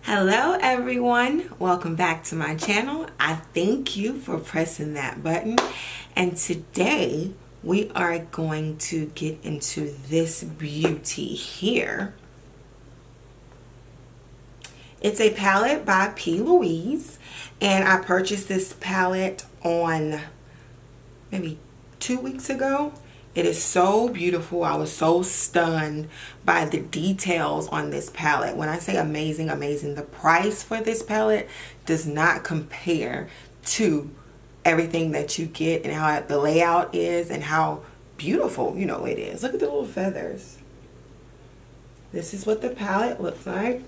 Hello everyone, welcome back to my channel. I thank you for pressing that button, and today we are going to get into this beauty here. It's a palette by P.Louise, and I purchased this palette on maybe 2 weeks ago. It is so beautiful. I was so stunned by the details on this palette. When I say amazing, amazing, the price for this palette does not compare to everything that you get and how the layout is and how beautiful, it is. Look at the little feathers. This is what the palette looks like.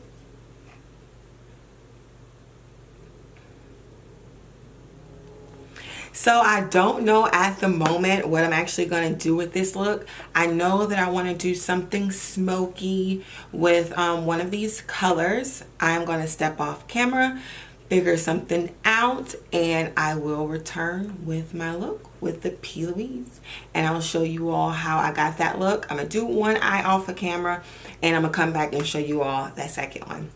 So I don't know at the moment what I'm actually going to do with this look. I know that I want to do something smoky with one of these colors. I'm going to step off camera, figure something out, and I will return with my look with the P.Louise. And I'll show you all how I got that look. I'm going to do one eye off of camera, and I'm going to come back and show you all that second one.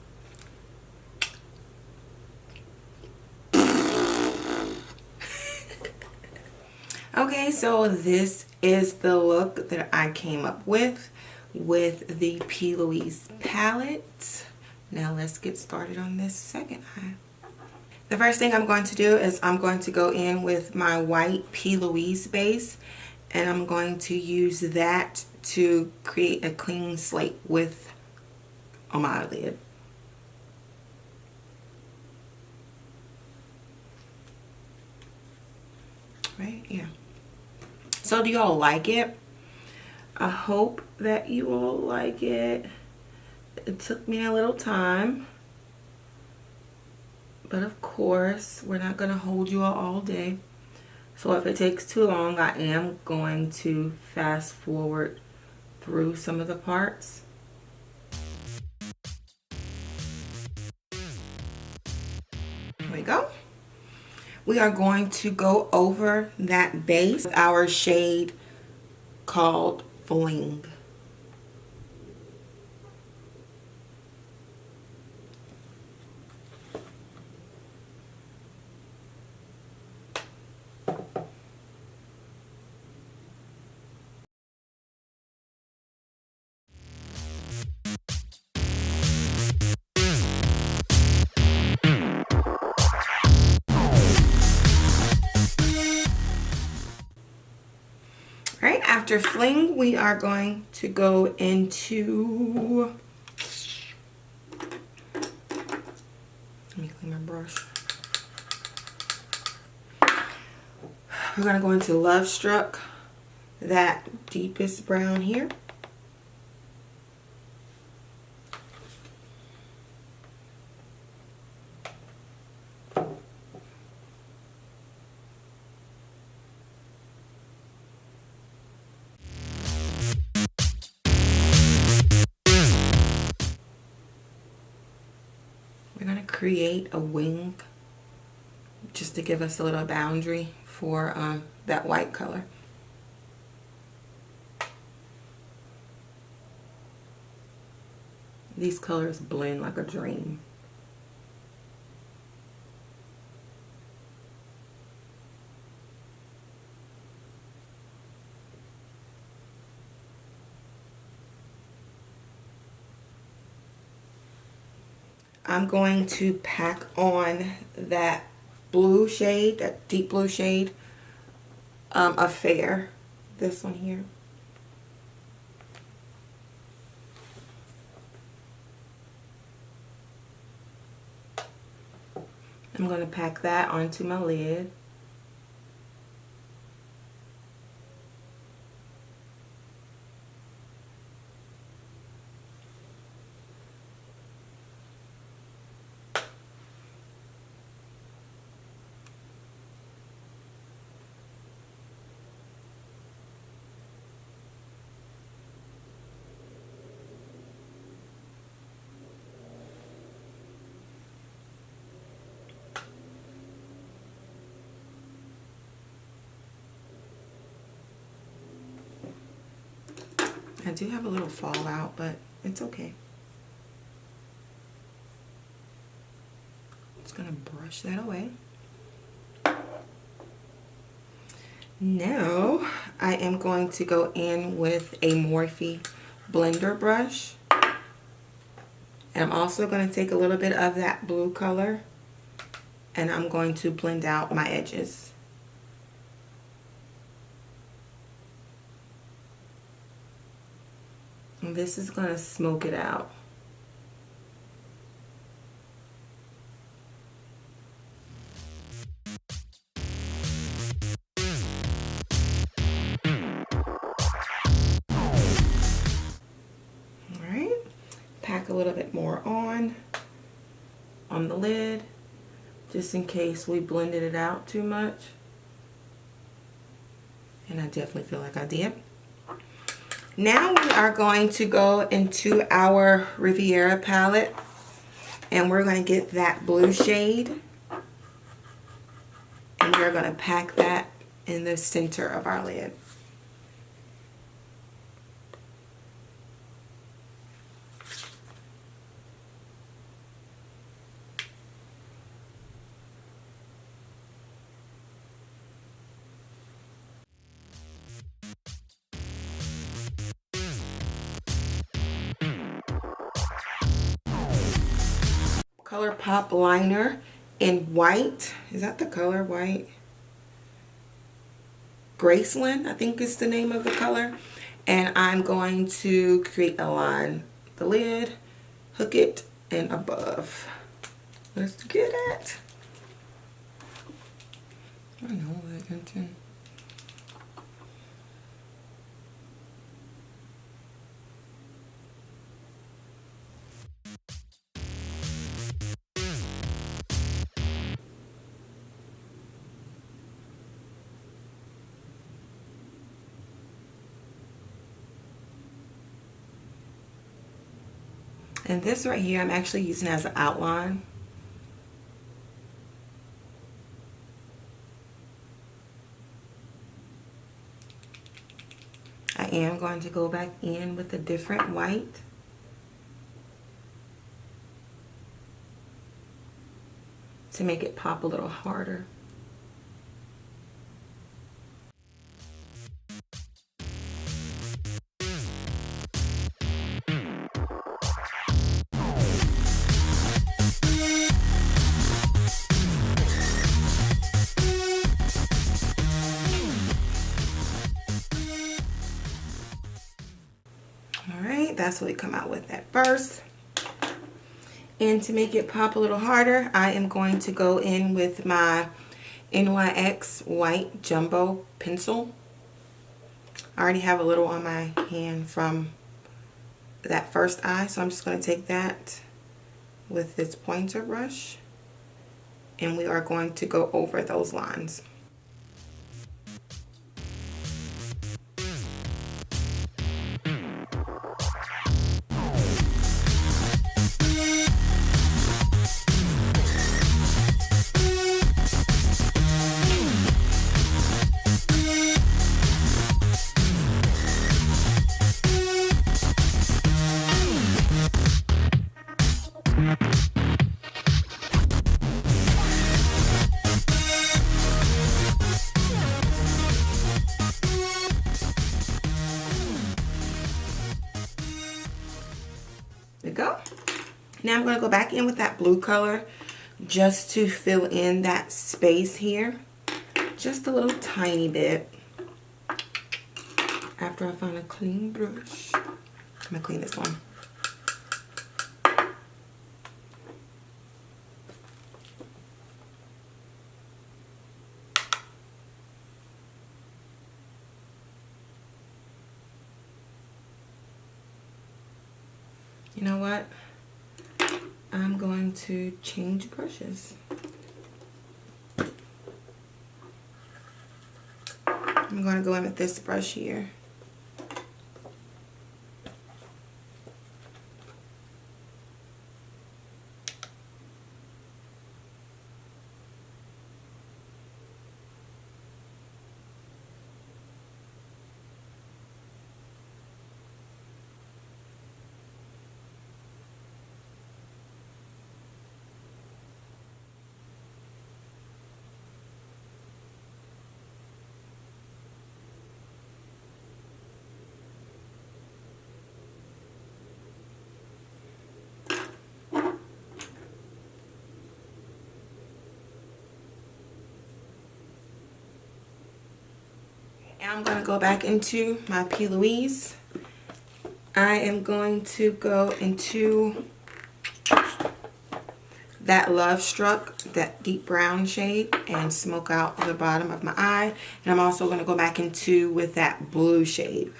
Okay, so this is the look that I came up with the P.Louise palette. Now let's get started on this second eye. The first thing I'm going to do is I'm going to go in with my white P.Louise base, and I'm going to use that to create a clean slate with on my eyelid. Right? Yeah. So do y'all like it? I hope that you all like it. It took me a little time, but of course we're not going to hold you all day. So if it takes too long, I am going to fast forward through some of the parts. Here we go. We are going to go over that base with our shade called Fling. Right after Fling, we are going to go into, let me clean my brush. We're going to go into Love Struck, that deepest brown here. We're going to create a wing just to give us a little boundary for that white color. These colors blend like a dream. I'm going to pack on that blue shade, that deep blue shade, Affair, this one here. I'm going to pack that onto my lid. I do have a little fallout, but it's okay. Just gonna brush that away. Now I am going to go in with a Morphe blender brush, and I'm also going to take a little bit of that blue color and I'm going to blend out my edges. And this is going to smoke it out. Alright, pack a little bit more on the lid, just in case we blended it out too much. And I definitely feel like I did. Now we are going to go into our Riviera palette, and we're going to get that blue shade, and we're going to pack that in the center of our lid. ColourPop liner in white. Is that the color? White? Graceland, I think is the name of the color. And I'm going to create a line. The lid, hook it, and above. Let's get it. I know that content. And this right here, I'm actually using as an outline. I am going to go back in with a different white. To make it pop a little harder. Alright, that's what we come out with at first. And to make it pop a little harder, I am going to go in with my NYX white jumbo pencil. I already have a little on my hand from that first eye, so I'm just going to take that with this pointer brush, and we are going to go over those lines. There we go. Now I'm going to go back in with that blue color just to fill in that space here. Just a little tiny bit. After I find a clean brush. I'm going to clean this one. You know what? I'm going to change brushes. I'm going to go in with this brush here. Now I'm going to go back into my P.Louise. I am going to go into that Love Struck, that deep brown shade, and smoke out the bottom of my eye. And I'm also going to go back into with that blue shade.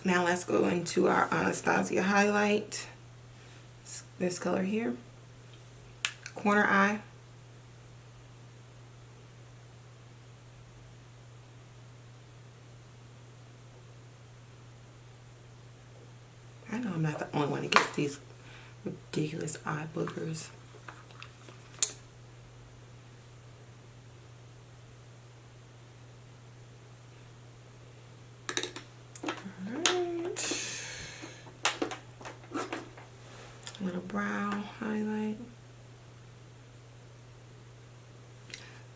Now let's go into our Anastasia highlight. This color here. Corner eye. I know I'm not the only one that gets these ridiculous eye boogers. Little brow highlight.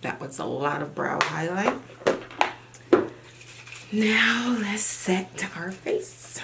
That was a lot of brow highlight. Now let's set our face.